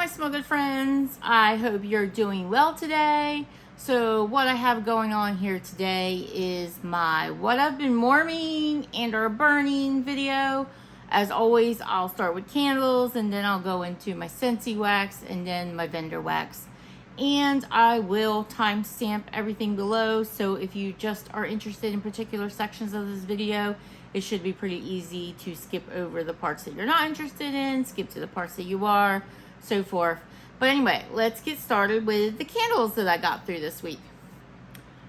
smell good friends. I hope you're doing well today. So what I have going on here today is my what I've been warming and or burning video. As always, I'll start with candles and then I'll go into my Scentsy wax and then my vendor wax. And I will timestamp everything below, so if you just are interested in particular sections of this video, it should be pretty easy to skip over the parts that you're not interested in, skip to the parts that you are, so forth. But anyway, let's get started with the candles that I got through this week.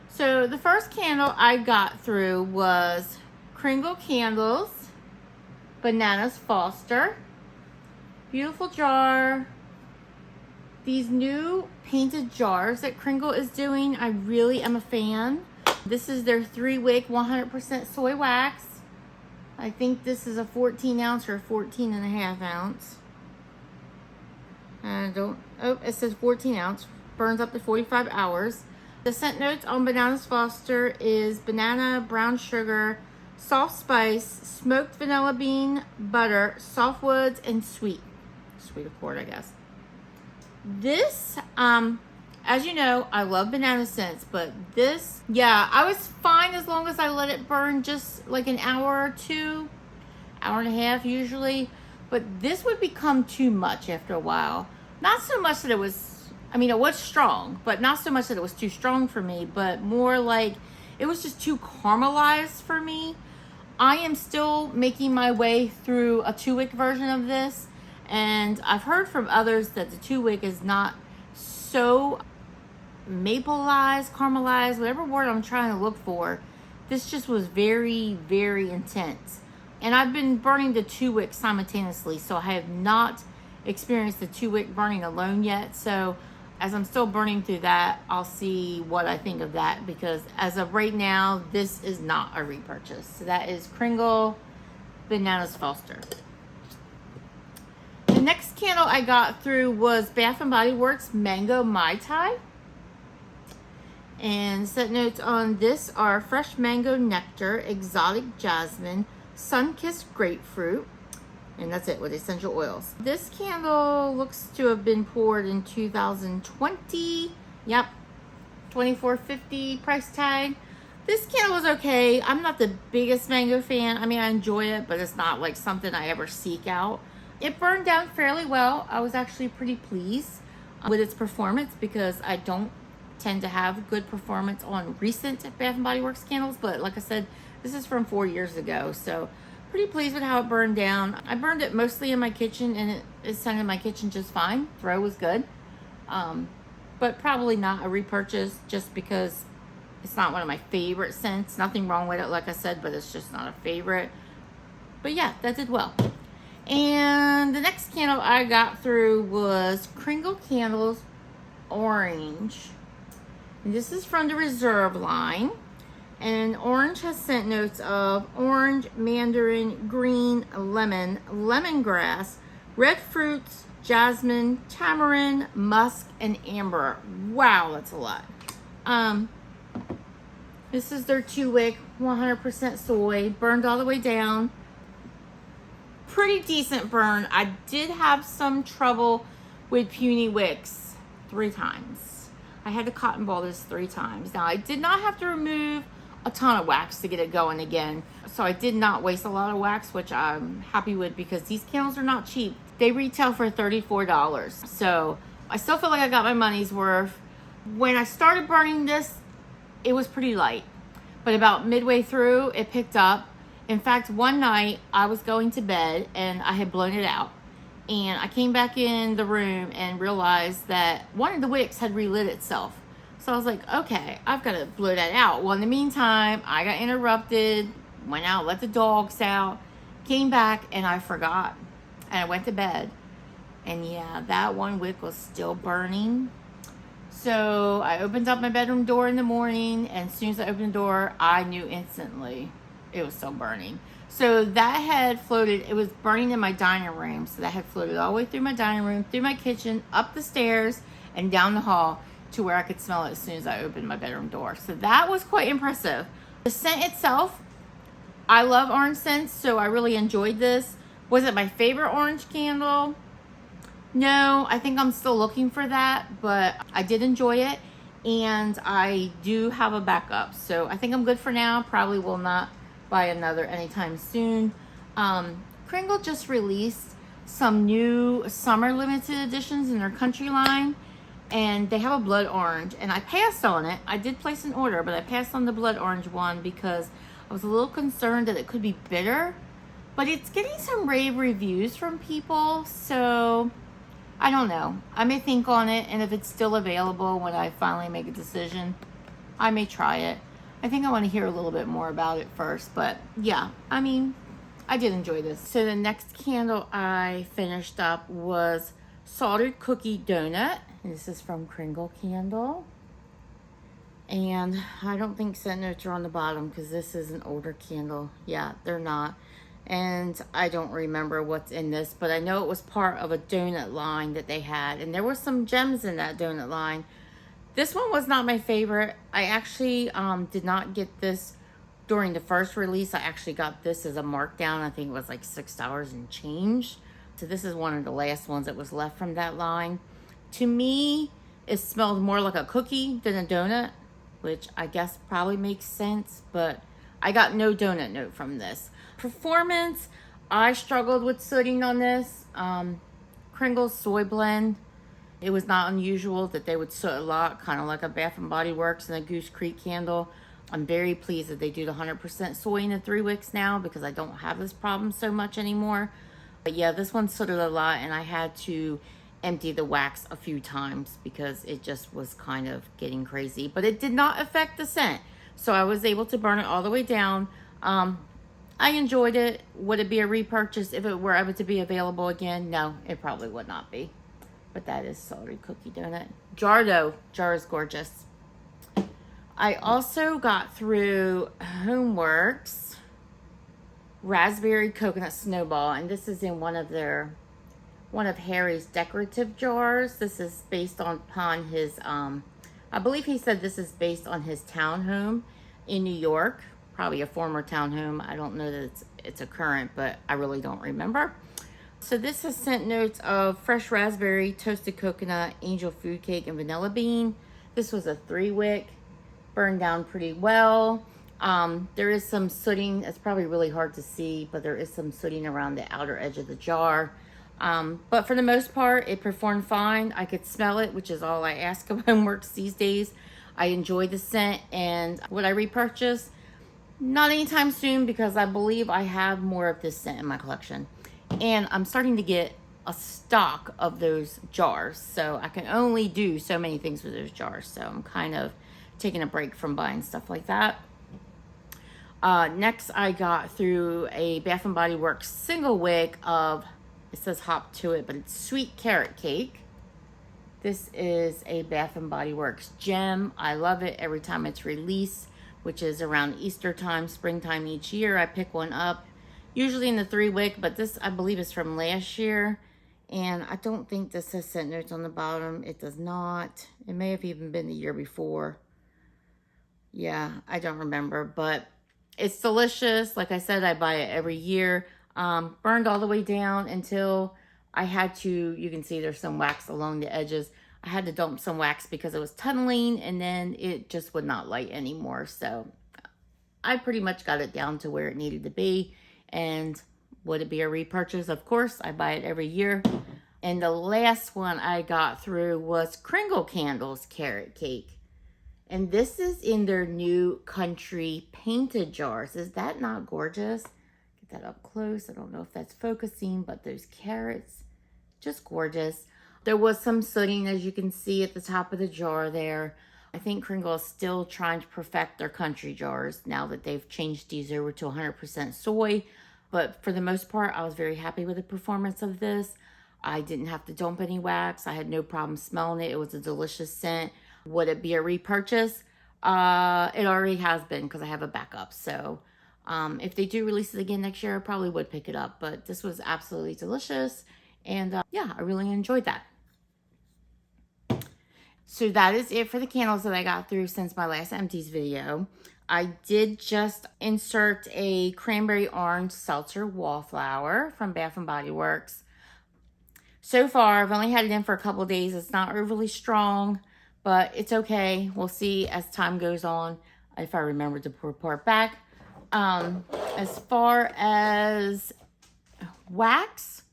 So the first candle I got through was Kringle Candles, Bananas Foster. Beautiful jar. These new painted jars that Kringle is doing, I really am a fan. This is their 3-wick 100% soy wax. I think this is a 14 ounce or 14 and a half ounce. It says 14 ounce, burns up to 45 hours. The scent notes on Bananas Foster is banana, brown sugar, soft spice, smoked vanilla bean, butter, softwoods, and sweet accord, I guess. This, as you know, I love banana scents, but this, yeah, I was fine as long as I let it burn just like an hour or two, hour and a half usually, but this would become too much after a while. Not so much that it was, it was strong, but not so much that it was too strong for me, but more like it was just too caramelized for me. I am still making my way through a 2-wick version of this, and I've heard from others that the 2-wick is not so mapleized, caramelized, whatever word I'm trying to look for. This just was very, very intense. And I've been burning the 2-wick simultaneously, so I have not experienced the 2-wick burning alone yet. So as I'm still burning through that, I'll see what I think of that, because as of right now, this is not a repurchase. So that is Kringle Bananas Foster. The next candle I got through was Bath & Body Works Mango Mai Tai. And scent notes on this are fresh mango nectar, exotic jasmine, sun-kissed grapefruit, and that's it with essential oils. This candle looks to have been poured in 2020. Yep, $24.50 price tag. This candle was okay. I'm not the biggest mango fan. I enjoy it, but it's not like something I ever seek out. It burned down fairly well. I was actually pretty pleased with its performance, because I don't tend to have good performance on recent Bath & Body Works candles, but like I said, this is from 4 years ago, so pretty pleased with how it burned down. I burned it mostly in my kitchen, and it scented my kitchen just fine. Throw was good, but probably not a repurchase just because it's not one of my favorite scents. Nothing wrong with it, like I said, but it's just not a favorite. But yeah, that did well. And the next candle I got through was Kringle Candles Orange. And this is from the Reserve line. And orange has scent notes of orange, mandarin, green, lemon, lemongrass, red fruits, jasmine, tamarind, musk, and amber. Wow, that's a lot. This is their 2-wick, 100% soy, burned all the way down. Pretty decent burn. I did have some trouble with puny wicks 3 times. I had to cotton ball this 3 times. Now, I did not have to remove a ton of wax to get it going again, so I did not waste a lot of wax, which I'm happy with, because these candles are not cheap. They retail for $34, so I still feel like I got my money's worth. When I started burning this, it was pretty light, but about midway through, it picked up. In fact, one night I was going to bed and I had blown it out, and I came back in the room and realized that one of the wicks had relit itself. So I was like, okay, I've got to blow that out. Well, in the meantime, I got interrupted, went out, let the dogs out, came back, and I forgot. And I went to bed. And yeah, that one wick was still burning. So I opened up my bedroom door in the morning, and as soon as I opened the door, I knew instantly it was still burning. So that had floated, it was burning in my dining room. So that had floated all the way through my dining room, through my kitchen, up the stairs, and down the hall, to where I could smell it as soon as I opened my bedroom door. So that was quite impressive. The scent itself, I love orange scents, so I really enjoyed this. Was it my favorite orange candle? No, I think I'm still looking for that, but I did enjoy it, and I do have a backup. So I think I'm good for now. Probably will not buy another anytime soon. Kringle just released some new summer limited editions in their country line, and they have a blood orange, and I passed on it. I did place an order, but I passed on the blood orange one because I was a little concerned that it could be bitter, but it's getting some rave reviews from people, so I don't know. I may think on it, and if it's still available when I finally make a decision, I may try it. I think I want to hear a little bit more about it first, but yeah, I mean, I did enjoy this. So the next candle I finished up was Salted Cookie Donut. This is from Kringle Candle. And I don't think scent notes are on the bottom because this is an older candle. Yeah, they're not. And I don't remember what's in this, but I know it was part of a donut line that they had. And there were some gems in that donut line. This one was not my favorite. I actually did not get this during the first release. I actually got this as a markdown. I think it was like $6 and change. So this is one of the last ones that was left from that line. To me, it smelled more like a cookie than a donut, which I guess probably makes sense, but I got no donut note from this. Performance, I struggled with sooting on this. Kringle's soy blend, it was not unusual that they would soot a lot, kind of like a Bath and Body Works and a Goose Creek candle. I'm very pleased that they do the 100% soy in the 3 wicks now because I don't have this problem so much anymore. But yeah, this one sooted a lot, and I had to empty the wax a few times because it just was kind of getting crazy, but it did not affect the scent. So I was able to burn it all the way down. I enjoyed it. Would it be a repurchase if it were ever to be available again? No, it probably would not be. But that is Salted Cookie Donut. Jar though, jar is gorgeous. I also got through HomeWorx Raspberry Coconut Snowball, and this is in one of Harry's decorative jars. This is based upon his, I believe he said this is based on his townhome in New York. Probably a former townhome. I don't know that it's a current, but I really don't remember. So this has scent notes of fresh raspberry, toasted coconut, angel food cake, and vanilla bean. This was a 3 wick, burned down pretty well. There is some sooting. It's probably really hard to see, but there is some sooting around the outer edge of the jar. But for the most part, it performed fine. I could smell it, which is all I ask of HomeWorx these days. I enjoyed the scent, and would I repurchase? Not anytime soon, because I believe I have more of this scent in my collection. And I'm starting to get a stock of those jars, so I can only do so many things with those jars. So I'm kind of taking a break from buying stuff like that. Next, I got through a Bath and Body Works single wick of, it says hop to it, but it's sweet carrot cake. This is a Bath and Body Works gem. I love it every time it's released, which is around Easter time, springtime each year. I pick one up, usually in the 3 wick, but this I believe is from last year. And I don't think this has scent notes on the bottom. It does not. It may have even been the year before. Yeah, I don't remember, but it's delicious. Like I said, I buy it every year. Burned all the way down until I had to, you can see there's some wax along the edges. I had to dump some wax because it was tunneling, and then it just would not light anymore. So I pretty much got it down to where it needed to be. And would it be a repurchase? Of course, I buy it every year. And the last one I got through was Kringle Candles Carrot Cake. And this is in their new country painted jars. Is that not gorgeous? Get that up close. I don't know if that's focusing, but those carrots, just gorgeous. There was some sooting, as you can see at the top of the jar there. I think Kringle is still trying to perfect their country jars now that they've changed these over to 100% soy. But for the most part, I was very happy with the performance of this. I didn't have to dump any wax. I had no problem smelling it. It was a delicious scent. Would it be a repurchase? It already has been because I have a backup. So if they do release it again next year, I probably would pick it up. But this was absolutely delicious. And yeah, I really enjoyed that. So that is it for the candles that I got through since my last empties video. I did just insert a cranberry orange seltzer wallflower from Bath and Body Works. So far, I've only had it in for a couple of days. It's not overly strong, but it's okay. We'll see as time goes on if I remember to report back. As far as wax,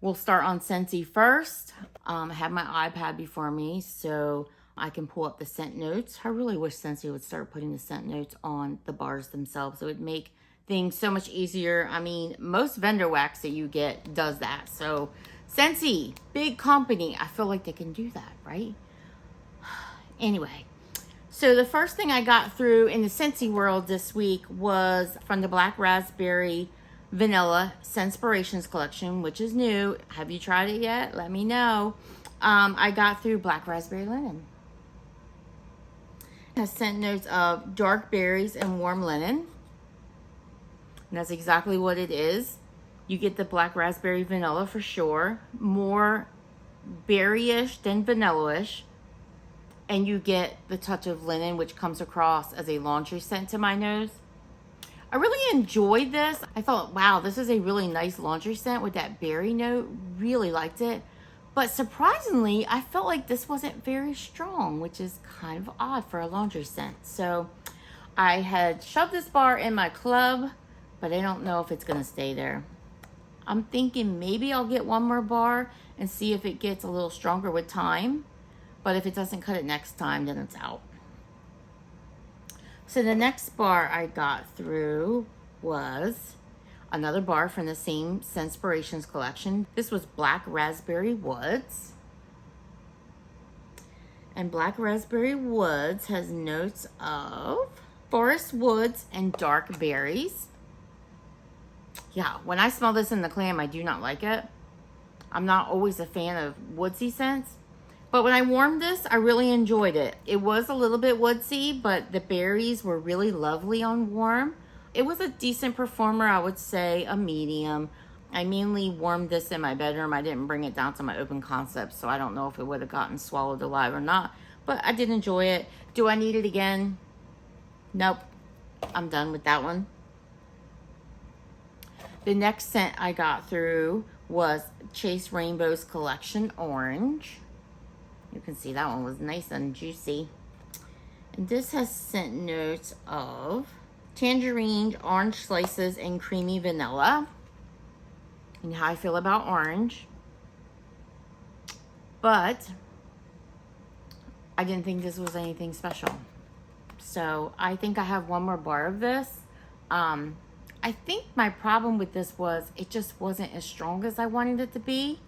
we'll start on Scentsy first. I have my iPad before me, so I can pull up the scent notes. I really wish Scentsy would start putting the scent notes on the bars themselves. It would make things so much easier. I mean, most vendor wax that you get does that. So Scentsy, big company. I feel like they can do that, right? Anyway, so the first thing I got through in the Scentsy world this week was from the Black Raspberry Vanilla Scentspirations collection, which is new. Have you tried it yet? Let me know. I got through Black Raspberry Lemon. It has scent notes of dark berries and warm linen. And that's exactly what it is. You get the Black Raspberry Vanilla for sure. More berry-ish than vanilla-ish. And you get the touch of linen, which comes across as a laundry scent to my nose. I really enjoyed this. I thought, wow, this is a really nice laundry scent with that berry note. Really liked it. But surprisingly, I felt like this wasn't very strong, which is kind of odd for a laundry scent. So I had shoved this bar in my club, but I don't know if it's going to stay there. I'm thinking maybe I'll get one more bar and see if it gets a little stronger with time. But if it doesn't cut it next time, then it's out. So the next bar I got through was another bar from the same Scentspirations collection. This was Black Raspberry Woods. And Black Raspberry Woods has notes of forest woods and dark berries. Yeah, when I smell this in the clam, I do not like it. I'm not always a fan of woodsy scents. But when I warmed this, I really enjoyed it. It was a little bit woodsy, but the berries were really lovely on warm. It was a decent performer, I would say a medium. I mainly warmed this in my bedroom. I didn't bring it down to my open concept, so I don't know if it would have gotten swallowed alive or not. But I did enjoy it. Do I need it again? Nope. I'm done with that one. The next scent I got through was Chase Rainbow's Collection Orange. You can see that one was nice and juicy. And this has scent notes of tangerine, orange slices, and creamy vanilla. And how I feel about orange. But I didn't think this was anything special. So I think I have one more bar of this. I think my problem with this was it just wasn't as strong as I wanted it to be.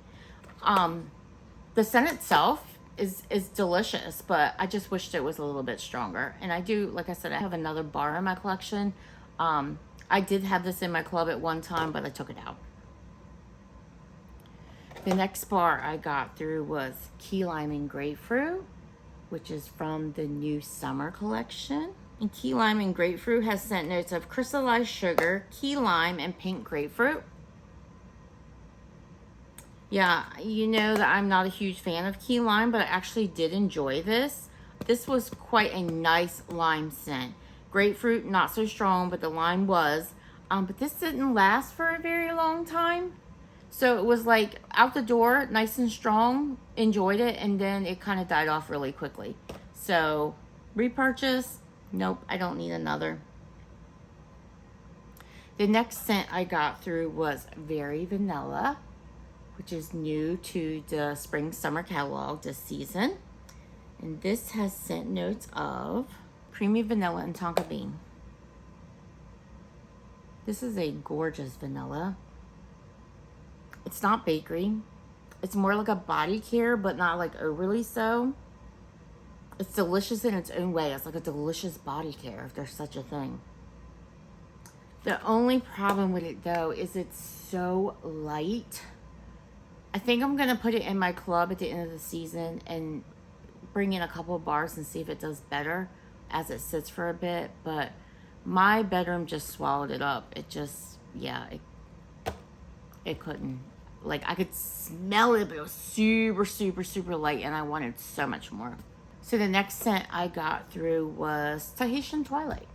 The scent itself is delicious, but I just wished it was a little bit stronger. And I do, like I said, I have another bar in my collection. I did have this in my club at one time, but I took it out. The next bar I got through was Key Lime and Grapefruit, which is from the new summer collection. And Key Lime and Grapefruit has scent notes of crystallized sugar, key lime, and pink grapefruit. Yeah, you know that I'm not a huge fan of key lime, but I actually did enjoy this. This was quite a nice lime scent. Grapefruit, not so strong, but the lime was. But this didn't last for a very long time. So it was like out the door, nice and strong, enjoyed it, and then it kind of died off really quickly. So repurchase, nope, I don't need another. The next scent I got through was Very Vanilla, which is new to the spring summer catalog this season. And this has scent notes of creamy vanilla and tonka bean. This is a gorgeous vanilla. It's not bakery. It's more like a body care, but not like overly so. It's delicious in its own way. It's like a delicious body care, if there's such a thing. The only problem with it though is it's so light. I think I'm gonna put it in my club at the end of the season and bring in a couple of bars and see if it does better as it sits for a bit. But my bedroom just swallowed it up. It just, yeah, it couldn't. Like, I could smell it, but it was super, super, super light, and I wanted so much more. So the next scent I got through was Tahitian Twilight.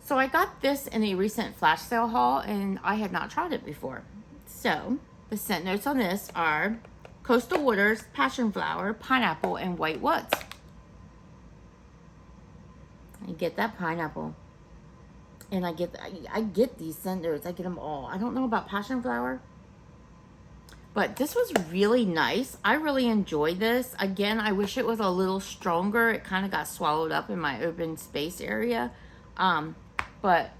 So I got this in a recent flash sale haul, and I had not tried it before. So the The scent notes on this are Coastal Waters, Passion Flower, Pineapple, and White Woods. I get that pineapple. And I get these scent notes. I get them all. I don't know about Passion Flower. But this was really nice. I really enjoyed this. Again, I wish it was a little stronger. It kind of got swallowed up in my open space area. But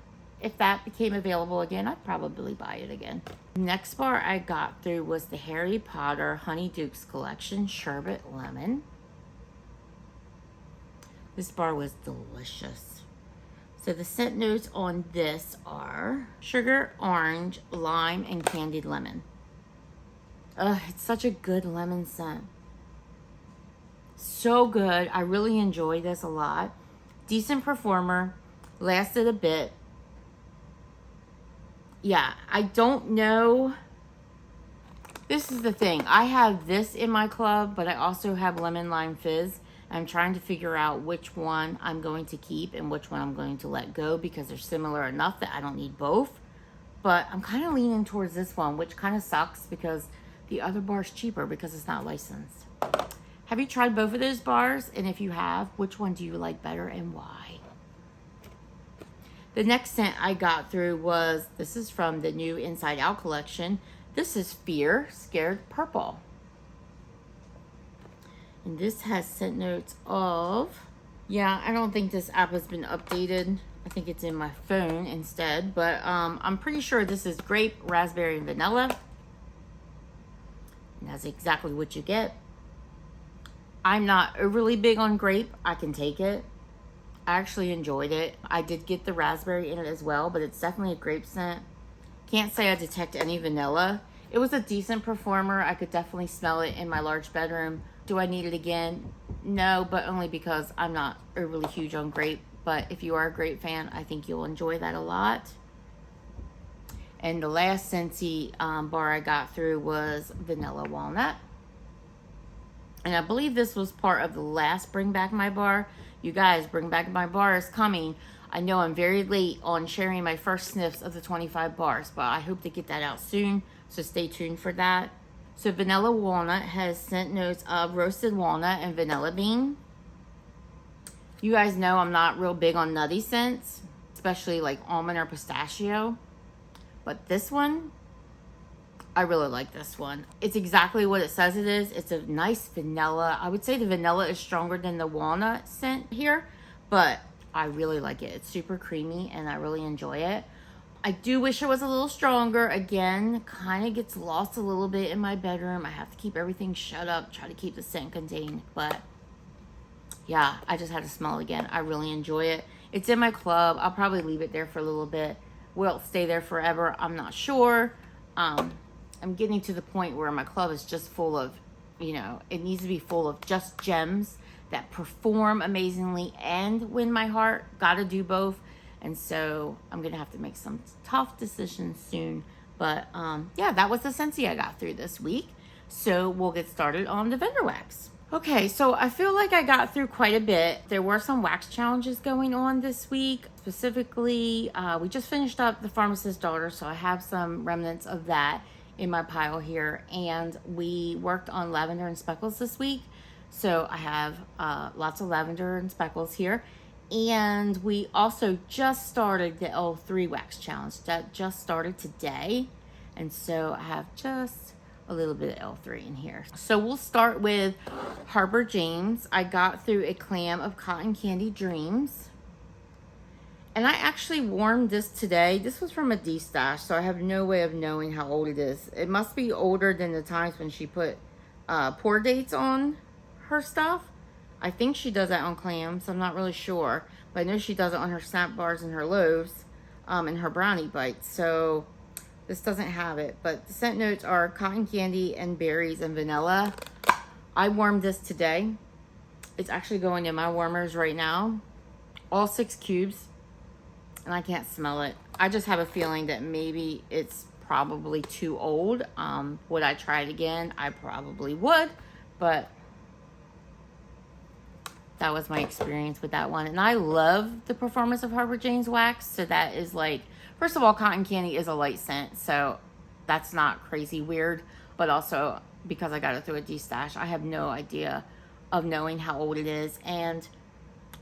if that became available again, I'd probably buy it again. Next bar I got through was the Harry Potter Honeydukes Collection Sherbet Lemon. This bar was delicious. So the scent notes on this are sugar, orange, lime, and candied lemon. Ugh, it's such a good lemon scent. So good. I really enjoy this a lot. Decent performer. Lasted a bit. Yeah, I don't know. This is the thing. I have this in my club, but I also have Lemon Lime Fizz. I'm trying to figure out which one I'm going to keep and which one I'm going to let go because they're similar enough that I don't need both. But I'm kind of leaning towards this one, which kind of sucks because the other bar is cheaper because it's not licensed. Have you tried both of those bars? And if you have, which one do you like better and why? The next scent I got through was, this is from the new Inside Out collection. This is Fear Scared Purple. And this has scent notes of, yeah, I don't think this app has been updated. I think it's in my phone instead. But I'm pretty sure this is grape, raspberry, and vanilla. And that's exactly what you get. I'm not overly big on grape. I can take it. I actually enjoyed it. I did get the raspberry in it as well, but it's definitely a grape scent. Can't say I detect any vanilla. It was a decent performer. I could definitely smell it in my large bedroom. Do I need it again? No, but only because I'm not overly huge on grape. But if you are a grape fan, I think you'll enjoy that a lot. And the last Scentsy bar I got through was Vanilla Walnut. And I believe this was part of the last Bring Back My Bar. You guys, Bring Back My Bar is coming. I know I'm very late on sharing my first sniffs of the 25 bars, but I hope to get that out soon. So stay tuned for that. So Vanilla Walnut has scent notes of roasted walnut and vanilla bean. You guys know I'm not real big on nutty scents, especially like almond or pistachio. But this one, I really like this one. It's exactly what it says it is. It's a nice vanilla. I would say the vanilla is stronger than the walnut scent here, but I really like it. It's super creamy and I really enjoy it. I do wish it was a little stronger. Again, kind of gets lost a little bit in my bedroom. I have to keep everything shut up, try to keep the scent contained. But yeah, I just had to smell it again. I really enjoy it. It's in my club. I'll probably leave it there for a little bit. Will it stay there forever? I'm not sure. I'm getting to the point where my club is just full of, you know, it needs to be full of just gems that perform amazingly and win my heart. Gotta do both. And so I'm gonna have to make some tough decisions soon. But yeah, that was the Scentsy I got through this week. So we'll get started on the vendor wax. Okay, so I feel like I got through quite a bit. There were some wax challenges going on this week. Specifically, we just finished up the Pharmacist daughter, so I have some remnants of that in my pile here. And we worked on Lavender and Speckles this week. So I have lots of Lavender and Speckles here. And we also just started the L3 wax challenge. That just started today. And so I have just a little bit of L3 in here. So we'll start with Harper James. I got through a clam of Cotton Candy Dreams. And I actually warmed this today. This was from a D-stash, so I have no way of knowing how old it is. It must be older than the times when she put pour dates on her stuff. I think she does that on clams. I'm not really sure. But I know she does it on her snap bars and her loaves and her brownie bites. So this doesn't have it. But the scent notes are cotton candy and berries and vanilla. I warmed this today. It's actually going in my warmers right now. All 6 cubes. And I can't smell it. I just have a feeling that maybe it's probably too old. Would I try it again? I probably would. But that was my experience with that one. And I love the performance of Harper James wax. So that is like, first of all, cotton candy is a light scent. So That's not crazy weird, but also because I got it through a D-stash, I have no idea of knowing how old it is. And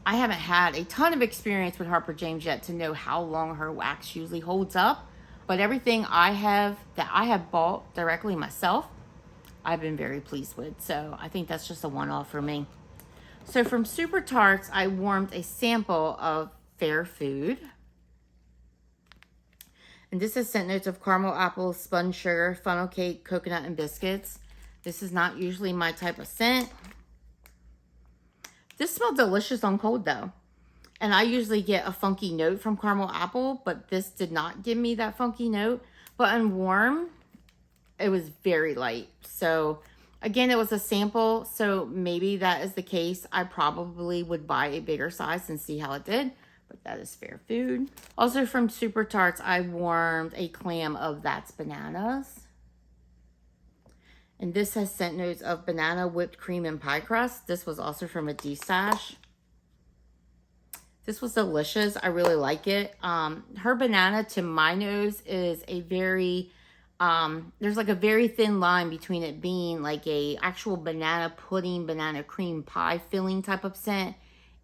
I haven't had a ton of experience with Harper James yet to know how long her wax usually holds up. But everything that I have bought directly myself, I've been very pleased with. So I think that's just a one-off for me. So from Super Tarts, I warmed a sample of Fair Food. And this is scent notes of caramel apple, sponge sugar, funnel cake, coconut, and biscuits. This is not usually my type of scent. This smelled delicious on cold though. And I usually get a funky note from caramel apple, but this did not give me that funky note. But on warm, it was very light. So again, it was a sample, so maybe that is the case. I probably would buy a bigger size and see how it did. But that is Fair Food. Also from Super Tarts, I warmed a clam of That's Bananas. And this has scent notes of banana, whipped cream, and pie crust. This was also from a D-stash. This was delicious. I really like it. Her banana, to my nose, is a very, there's like a very thin line between it being like a actual banana pudding, banana cream pie filling type of scent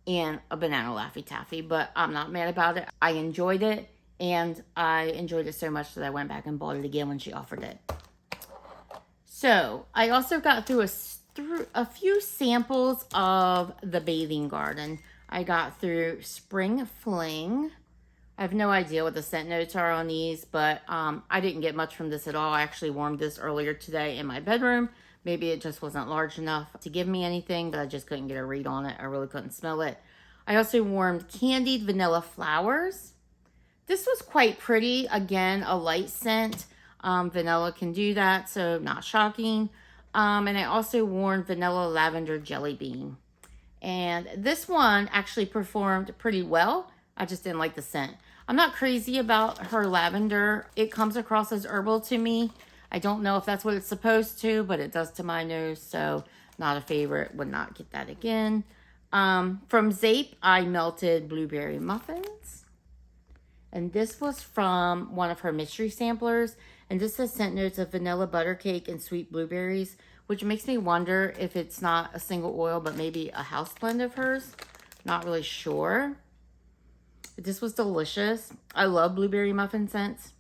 and a banana Laffy Taffy, but I'm not mad about it. I enjoyed it, and I enjoyed it so much that I went back and bought it again when she offered it. So I also got through a few samples of the Bathing Garden. I got through Spring Fling. I have no idea what the scent notes are on these, but I didn't get much from this at all. I actually warmed this earlier today in my bedroom. Maybe it just wasn't large enough to give me anything, but I just couldn't get a read on it. I really couldn't smell it. I also warmed Candied Vanilla Flowers. This was quite pretty. Again, a light scent. Vanilla can do that, so not shocking. And I also warmed Vanilla Lavender Jelly Bean. And this one actually performed pretty well. I just didn't like the scent. I'm not crazy about her lavender. It comes across as herbal to me. I don't know if that's what it's supposed to, but it does to my nose, so not a favorite. Would not get that again. From Zeep, I melted blueberry muffins. And this was from one of her mystery samplers. And this has scent notes of vanilla butter cake and sweet blueberries, which makes me wonder if it's not a single oil, but maybe a house blend of hers. Not really sure. But this was delicious. I love blueberry muffin scents.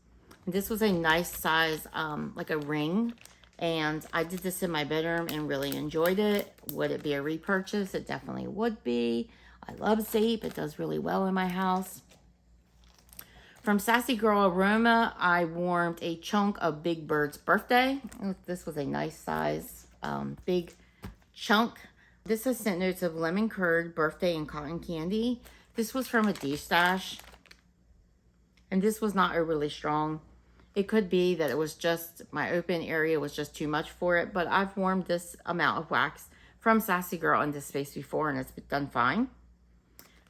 This was a nice size, like a ring, and I did this in my bedroom and really enjoyed it. Would it be a repurchase? It definitely would be. I love Zeep. It does really well in my house. From Sassy Girl Aroma, I warmed a chunk of Big Bird's Birthday. This was a nice size, big chunk. This has scent notes of lemon curd, birthday, and cotton candy. This was from a D-stash, and this was not overly strong. It could be that it was just, my open area was just too much for it, but I've warmed this amount of wax from Sassy Girl in this space before, and it's done fine.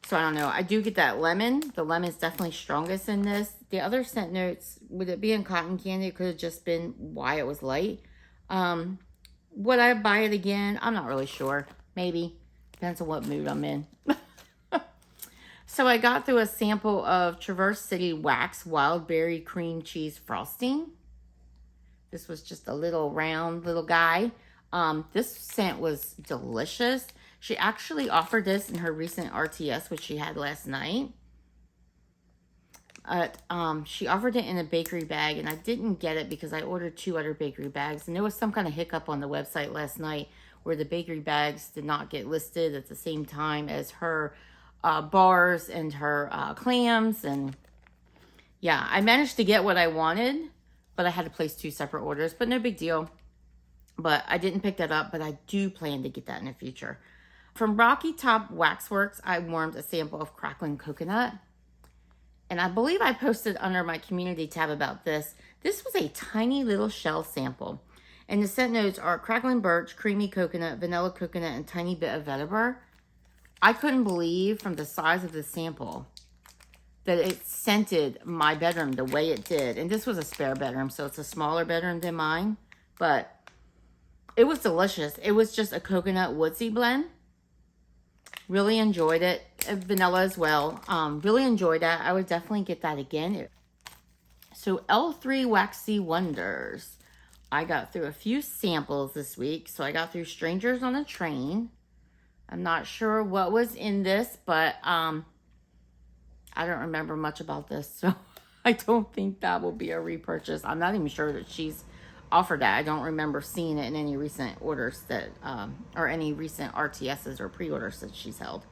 So I don't know. I do get that lemon. The lemon is definitely strongest in this. The other scent notes, with it being cotton candy, it could have just been why it was light. Would I buy it again? I'm not really sure. Maybe. Depends on what mood I'm in. So I got through a sample of Traverse City Wax Wild Berry Cream Cheese Frosting. This was just a little round little guy. This scent was delicious. She actually offered this in her recent RTS, which she had last night. She offered it in a bakery bag, and I didn't get it because I ordered 2 other bakery bags. And there was some kind of hiccup on the website last night where the bakery bags did not get listed at the same time as her bars and her clams. And yeah, I managed to get what I wanted, but I had to place 2 separate orders, but no big deal. But I didn't pick that up, but I do plan to get that in the future. From Rocky Top Waxworks, I warmed a sample of Crackling Coconut. And I believe I posted under my community tab about this. This was a tiny little shell sample. And the scent notes are crackling birch, creamy coconut, vanilla coconut, and tiny bit of vetiver. I couldn't believe from the size of the sample that it scented my bedroom the way it did. And this was a spare bedroom, so it's a smaller bedroom than mine. But it was delicious. It was just a coconut woodsy blend. Really enjoyed it. Vanilla as well. Really enjoyed that. I would definitely get that again. So L3 Waxy Wonders. I got through a few samples this week. So I got through Strangers on a Train. I'm not sure what was in this, but I don't remember much about this. So I don't think that will be a repurchase. I'm not even sure that she's offered that. I don't remember seeing it in any recent orders that, or any recent RTSs or pre-orders that she's held.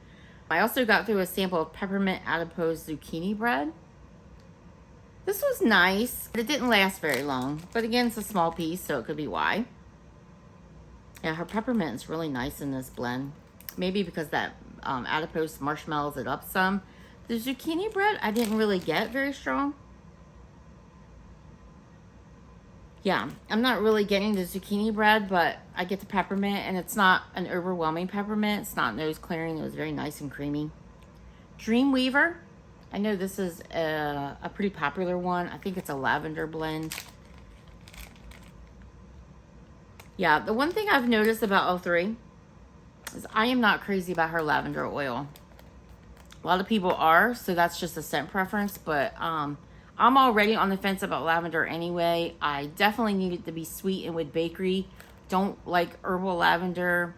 I also got through a sample of Peppermint Adipose Zucchini Bread. This was nice, but it didn't last very long. But again, it's a small piece, so it could be why. Yeah, her peppermint is really nice in this blend. Maybe because that adipose marshmallows it up some. The zucchini bread, I didn't really get very strong. Yeah, I'm not really getting the zucchini bread, but I get the peppermint, and it's not an overwhelming peppermint. It's not nose clearing. It was very nice and creamy. Dreamweaver. I know this is a pretty popular one. I think it's a lavender blend. Yeah, the one thing I've noticed about L3 is I am not crazy about her lavender oil. A lot of people are, so that's just a scent preference, but I'm already on the fence about lavender anyway. I definitely need it to be sweet and with bakery. Don't like herbal lavender.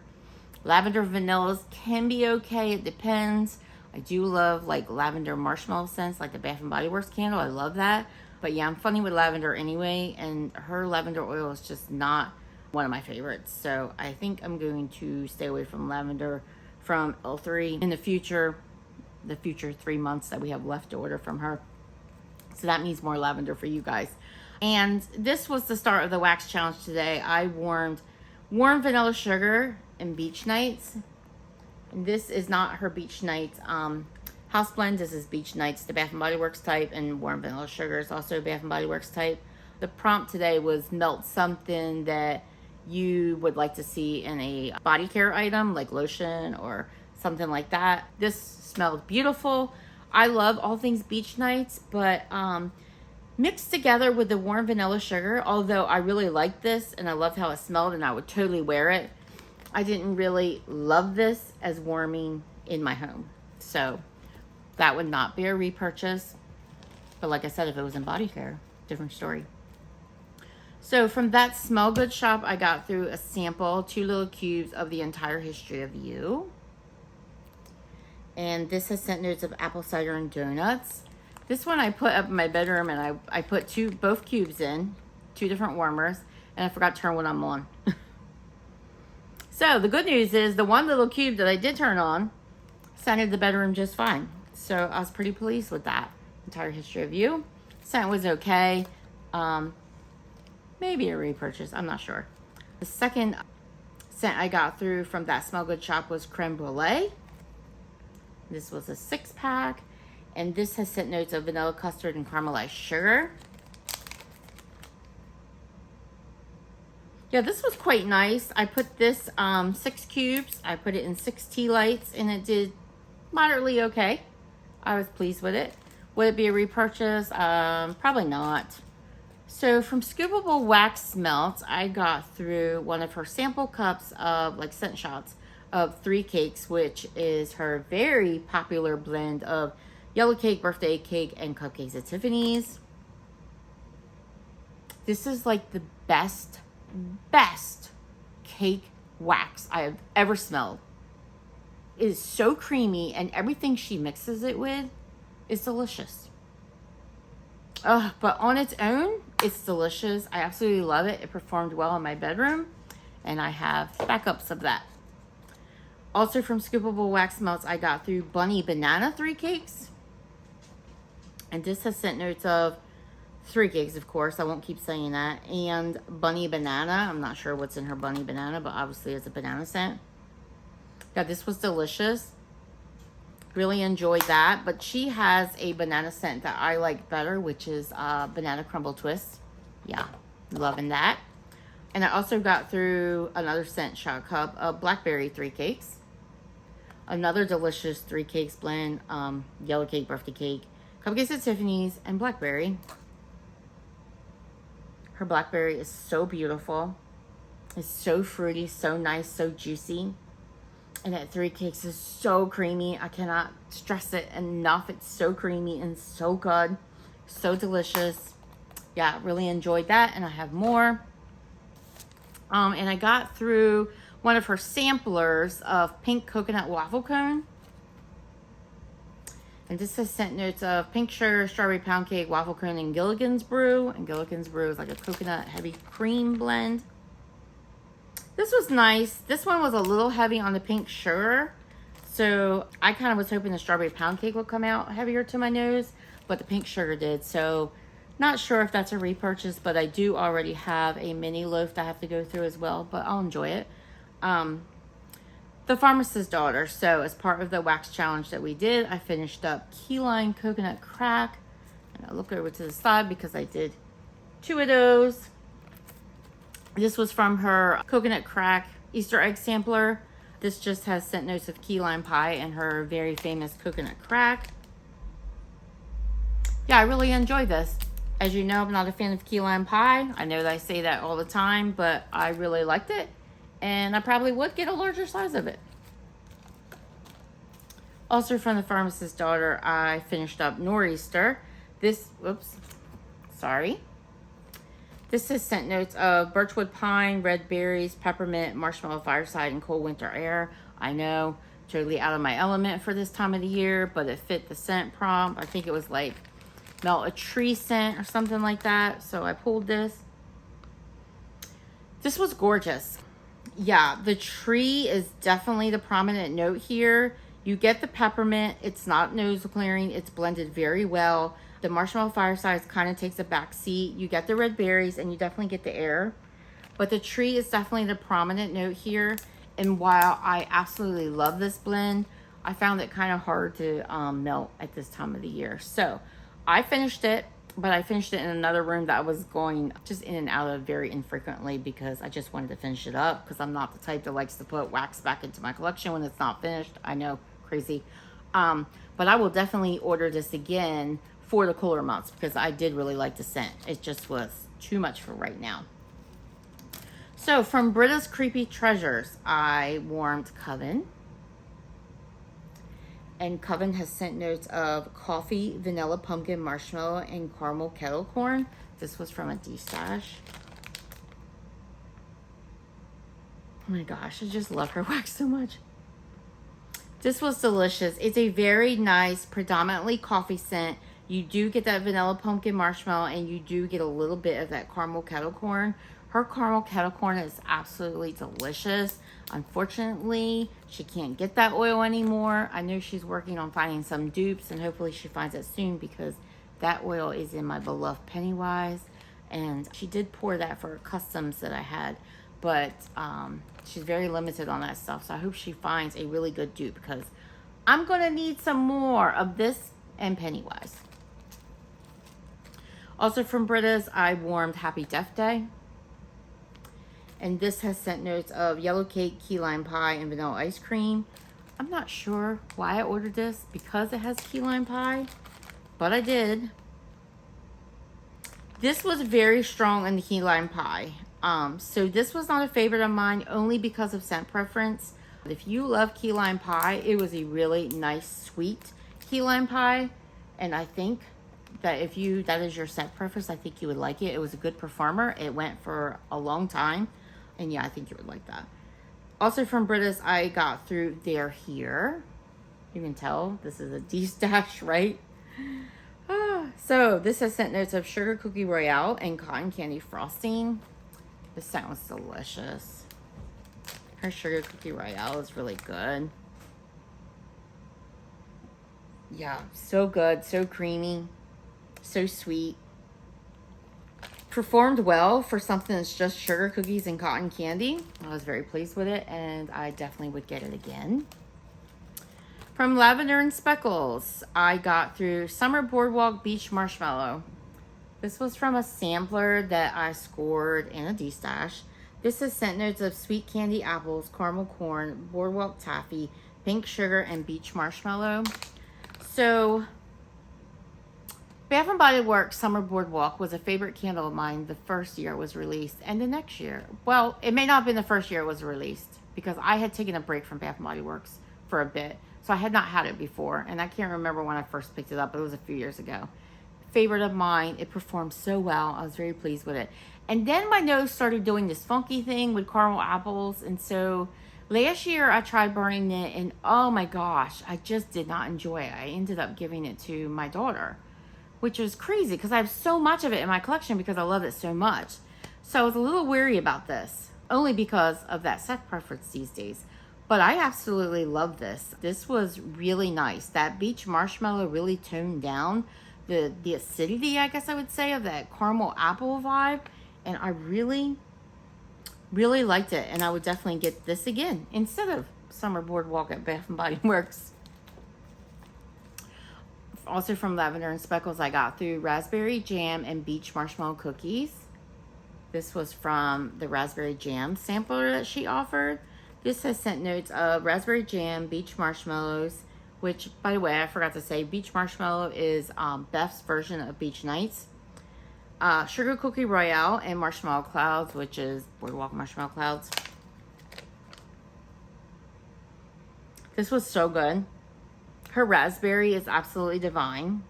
Lavender vanillas can be okay, it depends. I do love like lavender marshmallow scents, like the Bath and Body Works candle. I love that. But yeah, I'm funny with lavender anyway, and her lavender oil is just not one of my favorites. So I think I'm going to stay away from lavender from L3 in the future 3 months that we have left to order from her. So that means more lavender for you guys. And this was the start of the wax challenge today. I warmed warm vanilla sugar and beach nights. And this is not her beach nights house blend. This is beach nights, the Bath and Body Works type, and warm vanilla sugar is also Bath and Body Works type. The prompt today was melt something that you would like to see in a body care item, like lotion or something like that. This smelled beautiful. I love all things beach nights, but mixed together with the warm vanilla sugar, although I really liked this and I loved how it smelled and I would totally wear it, I didn't really love this as warming in my home. So that would not be a repurchase. But like I said, if it was in body care, different story. So from that Smell Good shop, I got through a sample, 2 little cubes of the entire history of you. And this has scent notes of apple cider and donuts. This one I put up in my bedroom, and I put both cubes in, 2 different warmers, and I forgot to turn one of them on. So the good news is the one little cube that I did turn on scented the bedroom just fine. So I was pretty pleased with that. Entire history of you. Scent was okay. Maybe a repurchase, I'm not sure. The second scent I got through from that Smell Good shop was Creme Brulee. This was a 6-pack, and this has scent notes of vanilla custard and caramelized sugar. Yeah, this was quite nice. I put this 6 cubes. I put it in 6 tea lights, and it did moderately okay. I was pleased with it. Would it be a repurchase? Probably not. So from Scoopable Wax Melts, I got through one of her sample cups of like scent shots of 3 cakes, which is her very popular blend of yellow cake, birthday cake, and cupcakes at Tiffany's. This is like the best cake wax I have ever smelled. It is so creamy, and everything she mixes it with is delicious. But on its own, it's delicious. I absolutely love it. It performed well in my bedroom, and I have backups of that. Also from Scoopable Wax Melts, I got through Bunny Banana 3 cakes. And this has scent notes of 3 cakes, of course. I won't keep saying that. And Bunny Banana. I'm not sure what's in her Bunny Banana, but obviously it's a banana scent. Yeah, this was delicious. Really enjoyed that. But she has a banana scent that I like better, which is Banana Crumble Twist. Yeah, loving that. And I also got through another scent shot cup of Blackberry 3 cakes. Another delicious 3 cakes blend. Yellow cake, birthday cake, cupcakes at Tiffany's, and blackberry. Her blackberry is so beautiful. It's so fruity, so nice, so juicy. And that 3 cakes is so creamy. I cannot stress it enough. It's so creamy and so good. So delicious. Yeah, really enjoyed that, and I have more. And I got through one of her samplers of pink coconut waffle cone. And this has scent notes of pink sugar, strawberry pound cake, waffle cone, and Gilligan's brew. And Gilligan's brew is like a coconut heavy cream blend. This was nice. This one was a little heavy on the pink sugar. So I kind of was hoping the strawberry pound cake would come out heavier to my nose, but the pink sugar did. So not sure if that's a repurchase, but I do already have a mini loaf that I have to go through as well, but I'll enjoy it. The Pharmacist's Daughter. So as part of the wax challenge that we did, I finished up Key Lime Coconut Crack. And I'll look over to the side because I did 2 of those. This was from her Coconut Crack Easter Egg Sampler. This just has scent notes of key lime pie and her very famous coconut crack. Yeah, I really enjoy this. As you know, I'm not a fan of key lime pie. I know that I say that all the time, but I really liked it. And I probably would get a larger size of it. Also from the Pharmacist's Daughter, I finished up Nor'easter. This is scent notes of birchwood pine, red berries, peppermint, marshmallow fireside, and cold winter air. I know, totally out of my element for this time of the year, but it fit the scent prompt. I think it was like melt a tree scent or something like that. So I pulled this. This was gorgeous. Yeah, the tree is definitely the prominent note here. You get the peppermint. It's not nose clearing. It's blended very well. The marshmallow fireside kind of takes a back seat. You get the red berries and you definitely get the air. But the tree is definitely the prominent note here. And while I absolutely love this blend, I found it kind of hard to melt at this time of the year. So I finished it, but I finished it in another room that I was going just in and out of very infrequently because I just wanted to finish it up because I'm not the type that likes to put wax back into my collection when it's not finished. I know, crazy. But I will definitely order this again for the cooler months because I did really like the scent. It just was too much for right now. So from Britta's Creepy Treasures, I warmed Coven. And Coven has scent notes of coffee, vanilla, pumpkin, marshmallow, and caramel kettle corn. This was from a D-stash. Oh my gosh, I just love her wax so much. This was delicious. It's a very nice, predominantly coffee scent. You do get that vanilla pumpkin marshmallow and you do get a little bit of that caramel kettle corn. Her caramel kettle corn is absolutely delicious. Unfortunately, she can't get that oil anymore. I know she's working on finding some dupes and hopefully she finds it soon because that oil is in my beloved Pennywise. And she did pour that for customs that I had, but she's very limited on that stuff. So I hope she finds a really good dupe because I'm gonna need some more of this and Pennywise. Also from Britta's, I warmed Happy Death Day. And this has scent notes of yellow cake, key lime pie, and vanilla ice cream. I'm not sure why I ordered this because it has key lime pie, but I did. This was very strong in the key lime pie. So this was not a favorite of mine only because of scent preference. If you love key lime pie, it was a really nice, sweet key lime pie. And I think that if that is your scent preference, I think you would like it. It was a good performer. It went for a long time. And yeah, I think you would like that. Also from Britta's, I got through They're Here. You can tell this is a D-stash, right? So this has scent notes of Sugar Cookie Royale and Cotton Candy Frosting. This scent was delicious. Her Sugar Cookie Royale is really good. Yeah, so good, so creamy, so sweet. Performed well for something that's just sugar cookies and cotton candy. I was very pleased with it and I definitely would get it again. From Lavender Speckles, I got through Summer Boardwalk Beach Marshmallow. This was from a sampler that I scored in a D-stash. This has scent notes of sweet candy apples, caramel corn, boardwalk taffy, pink sugar, and beach marshmallow. So Bath & Body Works Summer Boardwalk was a favorite candle of mine the first year it was released and the next year. Well, it may not have been the first year it was released because I had taken a break from Bath & Body Works for a bit. So I had not had it before and I can't remember when I first picked it up, but it was a few years ago. favorite of mine. It performed so well. I was very pleased with it. And then my nose started doing this funky thing with caramel apples. And so last year I tried burning it, and oh my gosh, I just did not enjoy it. I ended up giving it to my daughter, which was crazy because I have so much of it in my collection because I love it so much. So I was a little weary about this, only because of that set preference these days. But I absolutely love this. This was really nice. That beach marshmallow really toned down the acidity, I guess I would say, of that caramel apple vibe. And I really, really liked it. And I would definitely get this again instead of Summer Boardwalk at Bath & Body Works. Also from Lavender Speckles, I got through raspberry jam and beach marshmallow cookies. This was from the raspberry jam sampler that she offered. This has scent notes of raspberry jam, beach marshmallows, which, by the way, I forgot to say, beach marshmallow is Beth's version of Beach Nights. Sugar cookie royale and marshmallow clouds, which is Boardwalk marshmallow clouds. This was so good. Her raspberry is absolutely divine.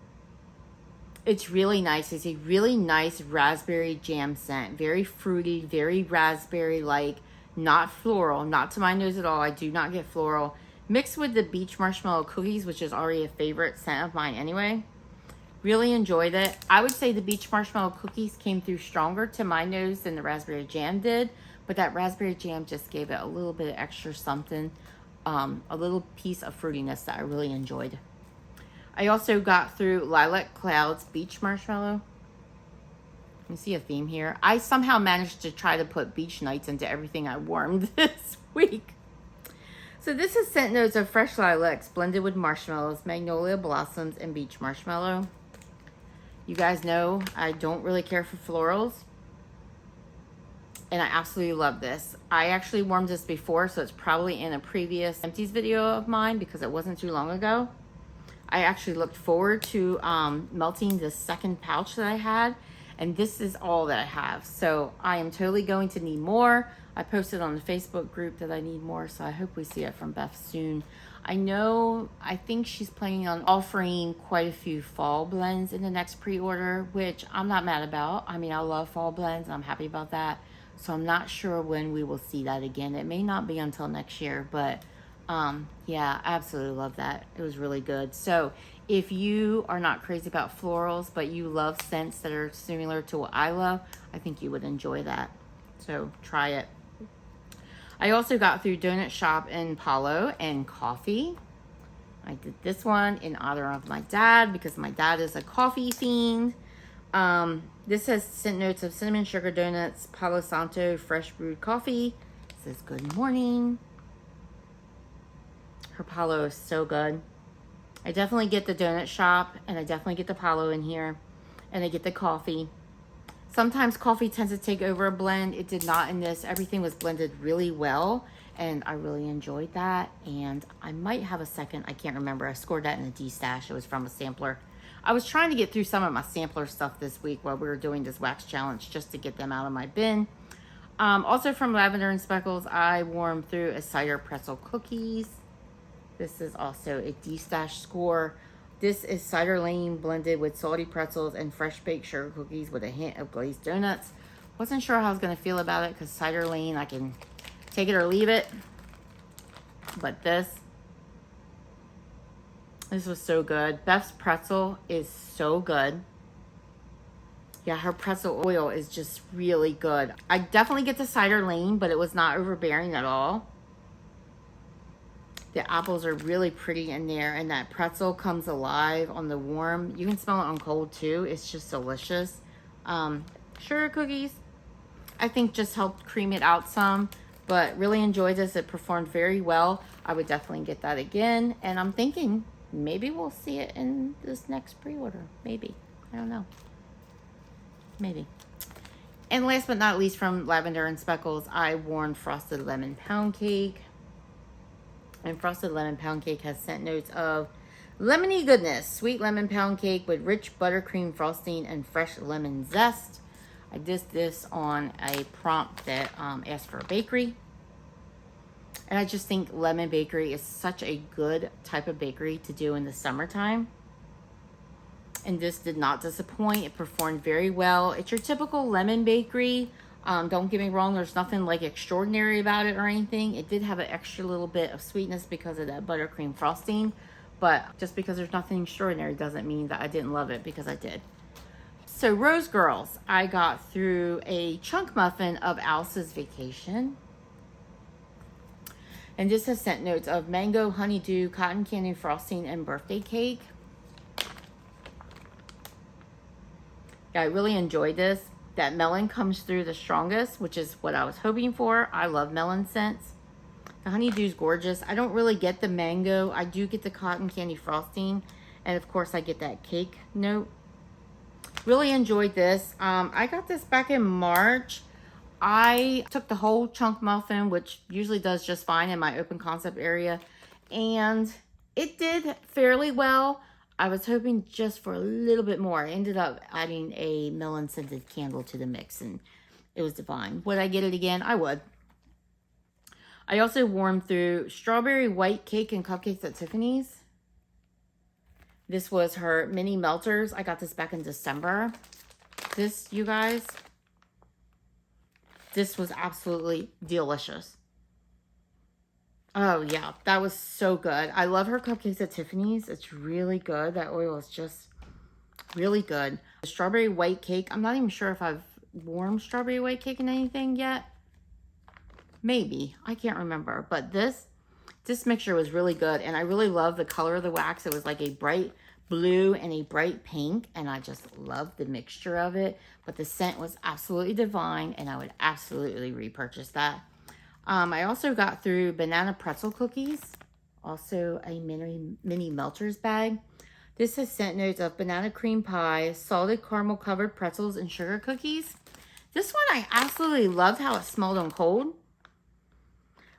It's really nice. It's a really nice raspberry jam scent. Very fruity, very raspberry-like. Not floral, not to my nose at all. I do not get floral. Mixed with the beach marshmallow cookies, which is already a favorite scent of mine anyway. Really enjoyed it. I would say the beach marshmallow cookies came through stronger to my nose than the raspberry jam did. But that raspberry jam just gave it a little bit of extra something. A little piece of fruitiness that I really enjoyed. I also got through Lilac Clouds Beach Marshmallow. You see a theme here. I somehow managed to try to put beach nights into everything I warmed this week. So this is scent notes of fresh lilacs blended with marshmallows, magnolia blossoms, and beach marshmallow. You guys know I don't really care for florals. And I absolutely love this. I actually warmed this before, so it's probably in a previous empties video of mine because it wasn't too long ago. I actually looked forward to melting the second pouch that I had. And this is all that I have. So I am totally going to need more. I posted on the Facebook group that I need more. So I hope we see it from Beth soon. I think she's planning on offering quite a few fall blends in the next pre-order, which I'm not mad about. I mean, I love fall blends. I'm happy about that. So I'm not sure when we will see that again. It may not be until next year, but yeah, I absolutely love that. It was really good. So if you are not crazy about florals, but you love scents that are similar to what I love, I think you would enjoy that. So try it. I also got through Donut Shop and Palo and coffee. I did this one in honor of my dad because my dad is a coffee fiend. This has scent notes of cinnamon sugar donuts, Palo Santo fresh brewed coffee. It says good morning. Her Palo is so good. I definitely get the Donut Shop, and I definitely get the Palo in here, and I get the coffee. Sometimes coffee tends to take over a blend. It did not in this. Everything was blended really well, and I really enjoyed that. And I might have a second. I can't remember. I scored that in a D-stash. It was from a sampler. I was trying to get through some of my sampler stuff this week while we were doing this wax challenge just to get them out of my bin. Also from Lavender Speckles, I warmed through a cider pretzel cookies. This is also a D-stash score. This is Cider Lane blended with salty pretzels and fresh baked sugar cookies with a hint of glazed donuts. Wasn't sure how I was going to feel about it because Cider Lane, I can take it or leave it. But this was so good. Beth's pretzel is so good. Yeah, her pretzel oil is just really good. I definitely get the Cider Lane, but it was not overbearing at all. The apples are really pretty in there, and that pretzel comes alive on the warm. You can smell it on cold too. It's just delicious. Sugar cookies, I think just helped cream it out some, but really enjoyed this. It performed very well. I would definitely get that again, and I'm thinking maybe we'll see it in this next pre-order. Maybe. I don't know. Maybe. And last but not least, from Lavender Speckles, I warmed Frosted Lemon Pound Cake. And Frosted Lemon Pound Cake has scent notes of lemony goodness, sweet lemon pound cake with rich buttercream frosting and fresh lemon zest. I did this on a prompt that asked for a bakery. And I just think lemon bakery is such a good type of bakery to do in the summertime. And this did not disappoint. It performed very well. It's your typical lemon bakery. Don't get me wrong, there's nothing like extraordinary about it or anything. It did have an extra little bit of sweetness because of that buttercream frosting. But just because there's nothing extraordinary doesn't mean that I didn't love it, because I did. So Rose Girls, I got through a chunk muffin of Alice's Vacation. And this has scent notes of mango, honeydew, cotton candy frosting, and birthday cake. Yeah, I really enjoyed this. That melon comes through the strongest, which is what I was hoping for. I love melon scents. The honeydew is gorgeous. I don't really get the mango. I do get the cotton candy frosting. And of course, I get that cake note. Really enjoyed this. I got this back in March. I took the whole chunk muffin, which usually does just fine in my open concept area, and it did fairly well. I was hoping just for a little bit more. I ended up adding a melon scented candle to the mix, and it was divine. Would I get it again? I would. I also warmed through strawberry white cake and cupcakes at Tiffany's. This was her mini melters. I got this back in December. This, you guys, this was absolutely delicious. Oh, yeah. That was so good. I love her cupcakes at Tiffany's. It's really good. That oil is just really good. The strawberry white cake. I'm not even sure if I've warmed strawberry white cake in anything yet. Maybe. I can't remember. But this mixture was really good. And I really love the color of the wax. It was like a bright blue and a bright pink, and I just loved the mixture of it. But the scent was absolutely divine, and I would absolutely repurchase that. I also got through banana pretzel cookies, also a mini melters bag. This has scent notes of banana cream pie, salted caramel covered pretzels, and sugar cookies. This one I absolutely loved how it smelled on cold.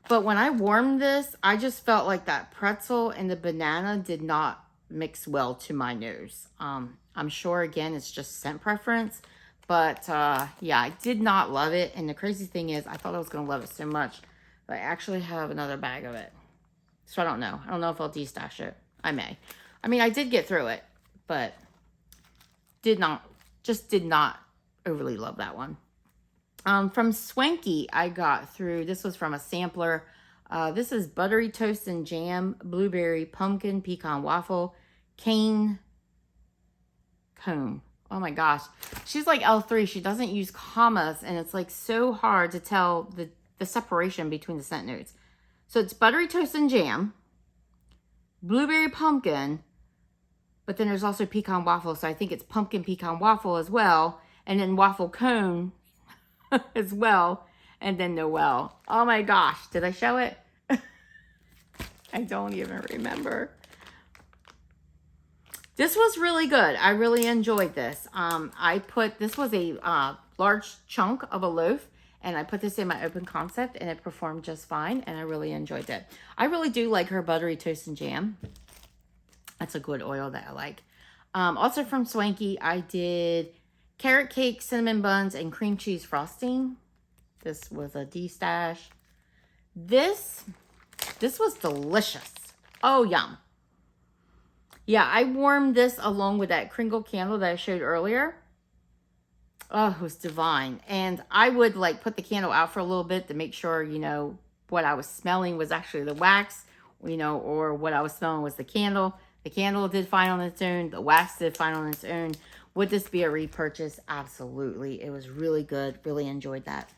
But when I warmed this, I just felt like that pretzel and the banana did not mix well to my nose. I'm sure, again, it's just scent preference. But, yeah, I did not love it. And the crazy thing is, I thought I was going to love it so much. But I actually have another bag of it. So I don't know. I don't know if I'll destash it. I may. I mean, I did get through it. But did not overly love that one. From Swanky, I got through, this was from a sampler. This is buttery toast and jam, blueberry, pumpkin, pecan waffle, cane, cone. Oh my gosh. She's like L3. She doesn't use commas, and it's like so hard to tell the separation between the scent notes. So it's buttery toast and jam, blueberry pumpkin, but then there's also pecan waffle. So I think it's pumpkin pecan waffle as well. And then waffle cone as well. And then Noel. Oh my gosh. Did I show it? I don't even remember. This was really good. I really enjoyed this. This was a large chunk of a loaf, and I put this in my open concept, and it performed just fine, and I really enjoyed it. I really do like her buttery toast and jam. That's a good oil that I like. Also from Swanky, I did carrot cake, cinnamon buns, and cream cheese frosting. This was a D-stash. This was delicious. Oh, yum. Yeah, I warmed this along with that Kringle candle that I showed earlier. Oh, it was divine. And I would like put the candle out for a little bit to make sure, you know, what I was smelling was actually the wax, you know, or what I was smelling was the candle. The candle did fine on its own. The wax did fine on its own. Would this be a repurchase? Absolutely. It was really good. Really enjoyed that.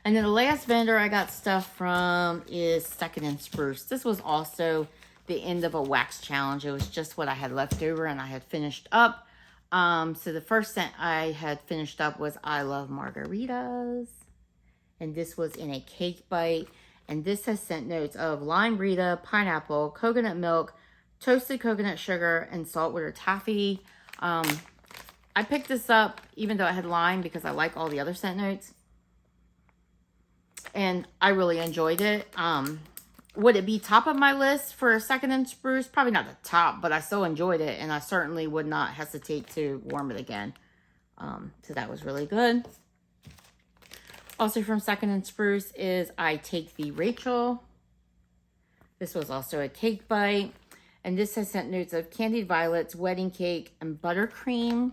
And then the last vendor I got stuff from is Second and Spruce. This was also the end of a wax challenge. It was just what I had left over and I had finished up. So the first scent I had finished up was I Love Margaritas. And this was in a cake bite. And this has scent notes of lime Britta, pineapple, coconut milk, toasted coconut sugar, and saltwater taffy. I picked this up even though it had lime because I like all the other scent notes. And I really enjoyed it. Would it be top of my list for Second and Spruce? Probably not the top, but I still enjoyed it. And I certainly would not hesitate to warm it again. So that was really good. Also from Second and Spruce is I Take Thee Rachel. This was also a cake bite. And this has scent notes of candied violets, wedding cake, and buttercream.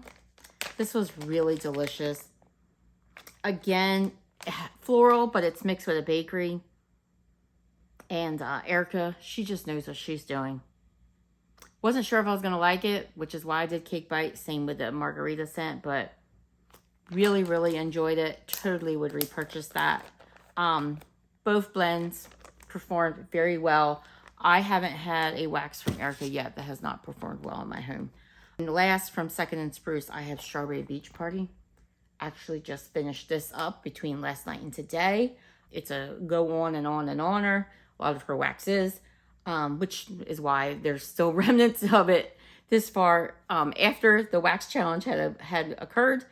This was really delicious. Again, floral, but it's mixed with a bakery. And Erica, she just knows what she's doing. Wasn't sure if I was going to like it, which is why I did Cake Bite. Same with the margarita scent, but really, really enjoyed it. Totally would repurchase that. Both blends performed very well. I haven't had a wax from Erica yet that has not performed well in my home. And last, from Second and Spruce, I have Strawberry Beach Party. Actually just finished this up between last night and today. It's a go on and on and oner. A lot of her waxes, which is why there's still remnants of it this far after the wax challenge had occurred.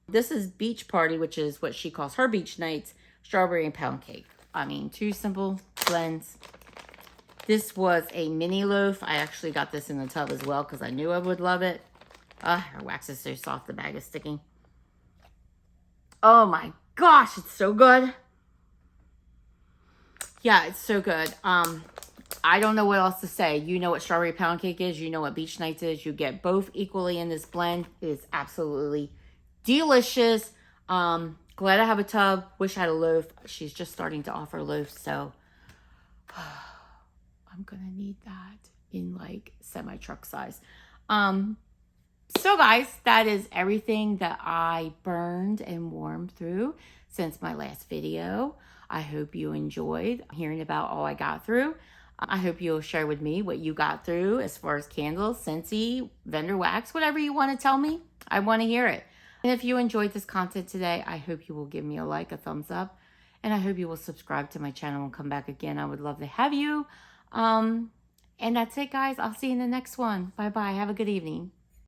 This is Beach Party, which is what she calls her beach nights, strawberry and pound cake. I mean, 2 simple blends. This was a mini loaf. I actually got this in the tub as well because I knew I would love it. Her wax is so soft, the bag is sticking. Oh my gosh, it's so good. Yeah, it's so good. I don't know what else to say. You know what strawberry pound cake is. You know what beach nights is. You get both equally in this blend. It is absolutely delicious. Glad I have a tub. Wish I had a loaf. She's just starting to offer loaves, so I'm gonna need that in like semi-truck size. So guys, that is everything that I burned and warmed through since my last video. I hope you enjoyed hearing about all I got through. I hope you'll share with me what you got through as far as candles, Scentsy, vendor wax, whatever you want to tell me. I want to hear it. And if you enjoyed this content today, I hope you will give me a like, a thumbs up, and I hope you will subscribe to my channel and come back again. I would love to have you. And that's it, guys. I'll see you in the next one. Bye-bye. Have a good evening.